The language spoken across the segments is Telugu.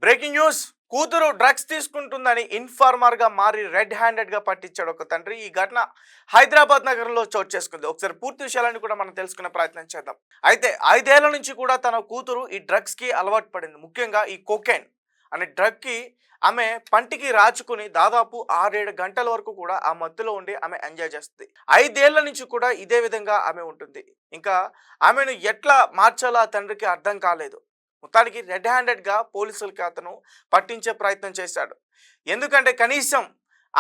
Breaking news. కూతురు డ్రగ్స్ తీసుకుంటుందని ఇన్ఫార్మర్ గా మారి రెడ్ హ్యాండెడ్ గా పట్టించాడు ఒక తండ్రి. ఈ ఘటన హైదరాబాద్ నగరంలో చోటు చేసుకుంది. ఒకసారి పూర్తి విషయాలను కూడా మనం తెలుసుకునే ప్రయత్నం చేద్దాం. అయితే 5 ఏళ్ల నుంచి కూడా తన కూతురు ఈ డ్రగ్స్ కి అలవాటు పడింది. ముఖ్యంగా ఈ కోకెన్ అనే డ్రగ్ కి ఆమె పంటికి రాచుకుని దాదాపు 6-7 గంటల వరకు కూడా ఆ మత్తులో ఉండి ఆమె ఎంజాయ్ చేస్తుంది. 5 ఏళ్ల నుంచి కూడా ఇదే విధంగా ఆమె ఉంటుంది. ఇంకా ఆమెను ఎట్లా మార్చాలో ఆ తండ్రికి అర్థం కాలేదు. మొత్తానికి రెడ్ హ్యాండెడ్గా పోలీసులకి అతను పట్టించే ప్రయత్నం చేశాడు. ఎందుకంటే కనీసం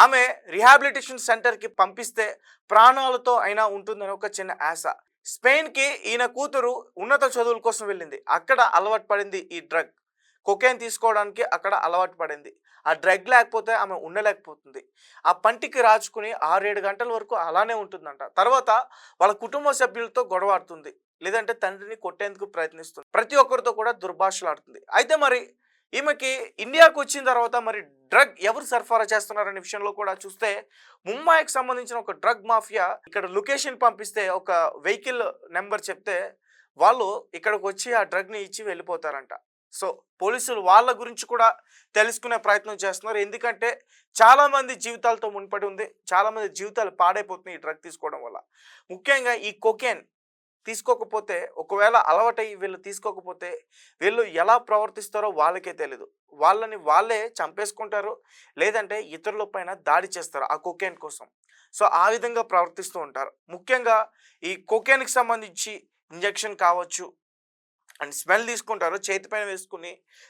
ఆమె రిహాబిలిటేషన్ సెంటర్కి పంపిస్తే ప్రాణాలతో అయినా ఉంటుందని ఒక చిన్న ఆశ. స్పెయిన్కి ఈయన కూతురు ఉన్నత చదువుల కోసం వెళ్ళింది. అక్కడ అలవాటు పడింది ఈ డ్రగ్. కొకేన్ తీసుకోవడానికి అక్కడ అలవాటు పడింది. ఆ డ్రగ్ లేకపోతే ఆమె ఉండలేకపోతుంది. ఆ పంటికి రాచుకుని 6-7 గంటల వరకు అలానే ఉంటుందంట. తర్వాత వాళ్ళ కుటుంబ సభ్యులతో గొడవాడుతుంది, లేదంటే తండ్రిని కొట్టేందుకు ప్రయత్నిస్తుంది. ప్రతి ఒక్కరితో కూడా దుర్భాషలాడుతుంది. అయితే మరి ఈమెకి ఇండియాకు వచ్చిన తర్వాత మరి డ్రగ్ ఎవరు సరఫరా చేస్తున్నారనే విషయంలో కూడా చూస్తే ముంబైకి సంబంధించిన ఒక డ్రగ్ మాఫియా ఇక్కడ లొకేషన్ పంపిస్తే ఒక వెహికల్ నెంబర్ చెప్తే వాళ్ళు ఇక్కడికి వచ్చి ఆ డ్రగ్ని ఇచ్చి వెళ్ళిపోతారంట. సో పోలీసులు వాళ్ళ గురించి కూడా తెలుసుకునే ప్రయత్నం చేస్తున్నారు. ఎందుకంటే చాలామంది జీవితాలతో ముడిపడి ఉంది, చాలామంది జీవితాలు పాడైపోతున్నాయి ఈ డ్రగ్ తీసుకోవడం వల్ల. ముఖ్యంగా ఈ కొకేన్ తీసుకోకపోతే, ఒకవేళ అలవాటై వీళ్ళు తీసుకోకపోతే వీళ్ళు ఎలా ప్రవర్తిస్తారో వాళ్ళకే తెలీదు. వాళ్ళని వాళ్ళే చంపేసుకుంటారు, లేదంటే ఇతరుల పైన దాడి చేస్తారు ఆ కొకేన్ కోసం. సో ఆ విధంగా ప్రవర్తిస్తూ ఉంటారు. ముఖ్యంగా ఈ కొకేన్కి సంబంధించి ఇంజెక్షన్ కావచ్చు అండ్ స్మెల్ తీసుకుంటారు, చేతిపైన వేసుకుని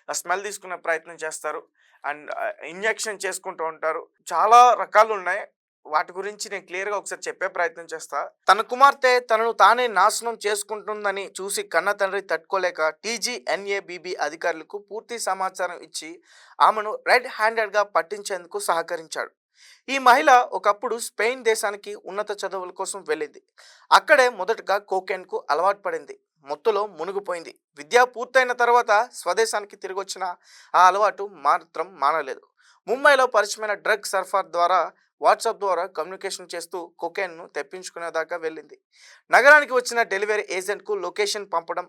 ఆ స్మెల్ తీసుకునే ప్రయత్నం చేస్తారు అండ్ ఇంజెక్షన్ చేసుకుంటూ ఉంటారు. చాలా రకాలు ఉన్నాయి. వాటి గురించి నేను క్లియర్గా ఒకసారి చెప్పే ప్రయత్నం చేస్తా. తన కుమార్తె తనను తానే నాశనం చేసుకుంటుందని చూసి కన్న తండ్రి తట్టుకోలేక TGNABB అధికారులకు పూర్తి సమాచారం ఇచ్చి ఆమెను రెడ్ హ్యాండెడ్గా పట్టించేందుకు సహకరించాడు. ఈ మహిళ ఒకప్పుడు స్పెయిన్ దేశానికి ఉన్నత చదువుల కోసం వెళ్ళింది. అక్కడే మొదటగా కోకెన్కు అలవాటు పడింది. మొత్తులో మునిగిపోయింది. విద్య పూర్తయిన తర్వాత స్వదేశానికి తిరిగి వచ్చిన ఆ అలవాటు మాత్రం మానలేదు. ముంబైలో పరిచయమైన డ్రగ్ సరఫరా ద్వారా వాట్సాప్ ద్వారా కమ్యూనికేషన్ చేస్తూ కొకేన్ను తెప్పించుకునేదాకా వెళ్ళింది. నగరానికి వచ్చిన డెలివరీ ఏజెంట్కు లొకేషన్ పంపడం,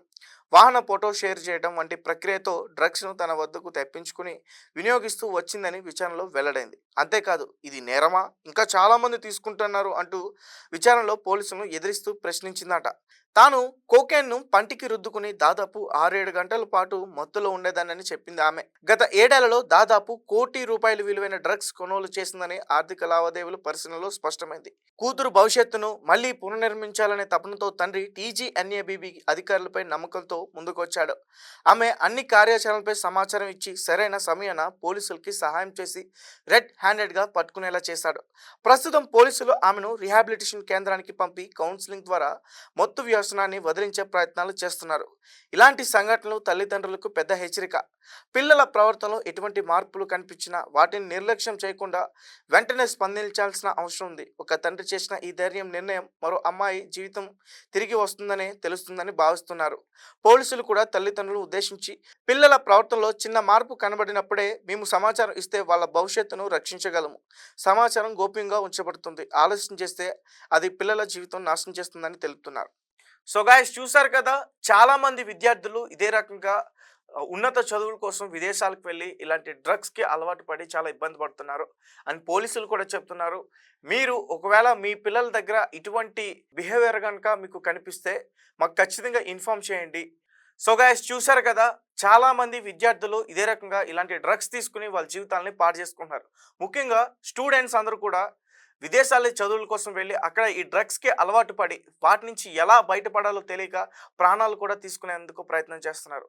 వాహన ఫోటో షేర్ చేయడం వంటి ప్రక్రియతో డ్రగ్స్ను తన వద్దకు తెప్పించుకుని వినియోగిస్తూ వచ్చిందని విచారణలో వెల్లడైంది. అంతేకాదు ఇది నేరమా, ఇంకా చాలామంది తీసుకుంటున్నారు అంటూ విచారణలో పోలీసులను ఎదిరిస్తూ ప్రశ్నించిందట. తాను కోకేన్ను పంటికి రుద్దుకుని దాదాపు 6-7 గంటల పాటు మత్తులో ఉండేదానని చెప్పింది ఆమె. గత 7 ఏళ్లలో దాదాపు ₹1 కోటి విలువైన డ్రగ్స్ కొనుగోలు చేసిందని ఆర్థిక లావాదేవీల పరిశీలనలో స్పష్టమైంది. కూతురు భవిష్యత్తును మళ్లీ పునర్నిర్మించాలనే తపనతో తండ్రి TGNABB అధికారులపై నమ్మకంతో ముందుకొచ్చాడు. ఆమె అన్ని కార్యాచరణలపై సమాచారం ఇచ్చి సరైన సమయాన పోలీసులకి సహాయం చేసి రెడ్ హ్యాండెడ్గా పట్టుకునేలా చేశాడు. ప్రస్తుతం పోలీసులు ఆమెను రిహాబిలిటేషన్ కేంద్రానికి పంపి కౌన్సిలింగ్ ద్వారా మత్తు వ్యసనాన్ని వదిలించే ప్రయత్నాలు చేస్తున్నారు. ఇలాంటి సంఘటనలు తల్లిదండ్రులకు పెద్ద హెచ్చరిక. పిల్లల ప్రవర్తనలో ఎటువంటి మార్పులు కనిపించినా వాటిని నిర్లక్ష్యం చేయకుండా వెంటనే స్పందించాల్సిన అవసరం ఉంది. ఒక తండ్రి చేసిన ఈ ధైర్యం నిర్ణయం మరో అమ్మాయి జీవితం తిరిగి వస్తుందని తెలుస్తుందని భావిస్తున్నారు. పోలీసులు కూడా తల్లిదండ్రులు ఉద్దేశించి పిల్లల ప్రవర్తనలో చిన్న మార్పు కనబడినప్పుడే మేము సమాచారం ఇస్తే వాళ్ళ భవిష్యత్తును రక్షించగలము. సమాచారం గోప్యంగా ఉంచబడుతుంది. ఆలస్యం చేస్తే అది పిల్లల జీవితం నాశనం చేస్తుందని తెలుపుతున్నారు. సో గాయస్, చూసారు కదా, చాలామంది విద్యార్థులు ఇదే రకంగా ఉన్నత చదువుల కోసం విదేశాలకు వెళ్ళి ఇలాంటి డ్రగ్స్కి అలవాటు పడి చాలా ఇబ్బంది పడుతున్నారు. అండ్ పోలీసులు కూడా చెప్తున్నారు, మీరు ఒకవేళ మీ పిల్లల దగ్గర ఇటువంటి బిహేవియర్ కనుక మీకు కనిపిస్తే మాకు ఖచ్చితంగా ఇన్ఫార్మ్ చేయండి. సో గాయస్, చూసారు కదా, చాలామంది విద్యార్థులు ఇదే రకంగా ఇలాంటి డ్రగ్స్ తీసుకుని వాళ్ళ జీవితాలని పాడు చేసుకుంటున్నారు. ముఖ్యంగా స్టూడెంట్స్ అందరూ కూడా విదేశాల్లో చదువుల కోసం వెళ్ళి అక్కడ ఈ డ్రగ్స్కి అలవాటు పడి వాటి నుంచి ఎలా బయటపడాలో తెలియక ప్రాణాలు కూడా తీసుకునేందుకు ప్రయత్నం చేస్తున్నారు.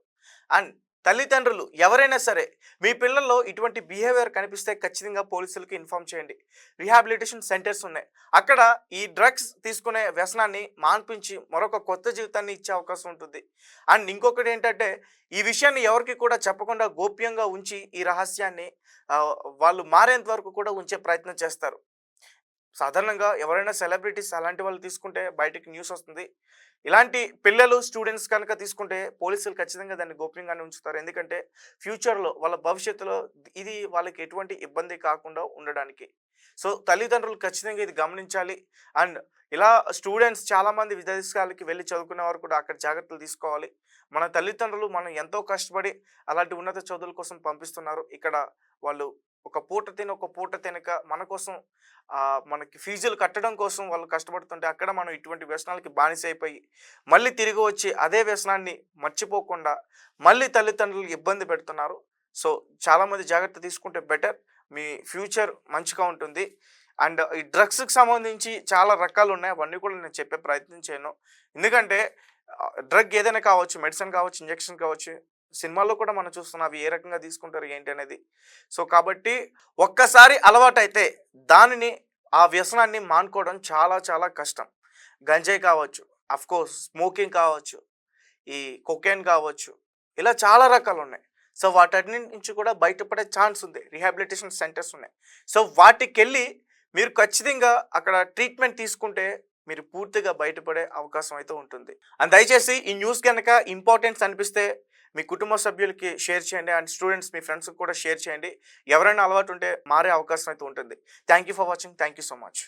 అండ్ తల్లిదండ్రులు ఎవరైనా సరే మీ పిల్లల్లో ఇటువంటి బిహేవియర్ కనిపిస్తే ఖచ్చితంగా పోలీసులకు ఇన్ఫార్మ్ చేయండి. రిహాబిలిటేషన్ సెంటర్స్ ఉన్నాయి, అక్కడ ఈ డ్రగ్స్ తీసుకునే వ్యసనాన్ని మాన్పించి మరొక కొత్త జీవితాన్ని ఇచ్చే అవకాశం ఉంటుంది. అండ్ ఇంకొకటి ఏంటంటే, ఈ విషయాన్ని ఎవరికి కూడా చెప్పకుండా గోప్యంగా ఉంచి ఈ రహస్యాన్ని వాళ్ళు మారేంత వరకు కూడా ఉంచే ప్రయత్నం చేస్తారు. సాధారణంగా ఎవరైనా సెలబ్రిటీస్ అలాంటి వాళ్ళు తీసుకుంటే బయటికి న్యూస్ వస్తుంది. ఇలాంటి పిల్లలు స్టూడెంట్స్ కనుక తీసుకుంటే పోలీసులు ఖచ్చితంగా దాన్ని గోప్యంగానే ఉంచుతారు. ఎందుకంటే ఫ్యూచర్లో వాళ్ళ భవిష్యత్తులో ఇది వాళ్ళకి ఎటువంటి ఇబ్బంది కాకుండా ఉండడానికి. సో తల్లిదండ్రులు ఖచ్చితంగా ఇది గమనించాలి. అండ్ ఇలా స్టూడెంట్స్ చాలామంది విదేశాలకి వెళ్ళి చదువుకునే వారు కూడా అక్కడ జాగ్రత్తలు తీసుకోవాలి. మన తల్లిదండ్రులు మనం ఎంతో కష్టపడి అలాంటి ఉన్నత చదువుల కోసం పంపిస్తున్నారు. ఇక్కడ వాళ్ళు ఒక పూట తిని ఒక పూట తినక మన కోసం మనకి ఫీజులు కట్టడం కోసం వాళ్ళు కష్టపడుతుంటే అక్కడ మనం ఇటువంటి వ్యసనాలకి బానిసైపోయి మళ్ళీ తిరిగి వచ్చి అదే వ్యసనాన్ని మర్చిపోకుండా మళ్ళీ తల్లిదండ్రులకు ఇబ్బంది పెడుతున్నారు. సో చాలామంది జాగ్రత్త తీసుకుంటే బెటర్. మీ ఫ్యూచర్ మంచిగా ఉంటుంది. అండ్ ఈ డ్రగ్స్కి సంబంధించి చాలా రకాలు ఉన్నాయి. అవన్నీ కూడా నేను చెప్పే ప్రయత్నం చేయను. ఎందుకంటే డ్రగ్ ఏదైనా కావచ్చు, మెడిసిన్ కావచ్చు, ఇంజెక్షన్ కావచ్చు, సినిమాల్లో కూడా మనం చూస్తున్నాం అవి ఏ రకంగా తీసుకుంటారు ఏంటి అనేది. సో కాబట్టి ఒక్కసారి అలవాటైతే దానిని ఆ వ్యసనాన్ని మానుకోవడం చాలా చాలా కష్టం. గంజాయి కావచ్చు, కోర్స్ స్మోకింగ్ కావచ్చు, ఈ కొకేన్ కావచ్చు, ఇలా చాలా రకాలు ఉన్నాయి. సో వాటన్నిటి నుంచి కూడా బయటపడే ఛాన్స్ ఉంది. రీహాబిలిటేషన్ సెంటర్స్ ఉన్నాయి. సో వాటికెళ్ళి మీరు ఖచ్చితంగా అక్కడ ట్రీట్మెంట్ తీసుకుంటే మీరు పూర్తిగా బయటపడే అవకాశం అయితే ఉంటుంది. అండ్ దయచేసి ఈ న్యూస్ కనుక ఇంపార్టెన్స్ అనిపిస్తే మీ కుటుంబ సభ్యులకి షేర్ చేయండి. అండ్ స్టూడెంట్స్ మీ ఫ్రెండ్స్కి కూడా షేర్ చేయండి. ఎవరైనా అలవాటు ఉంటే మారే అవకాశం అయితే ఉంటుంది. Thank you for watching. Thank you so much.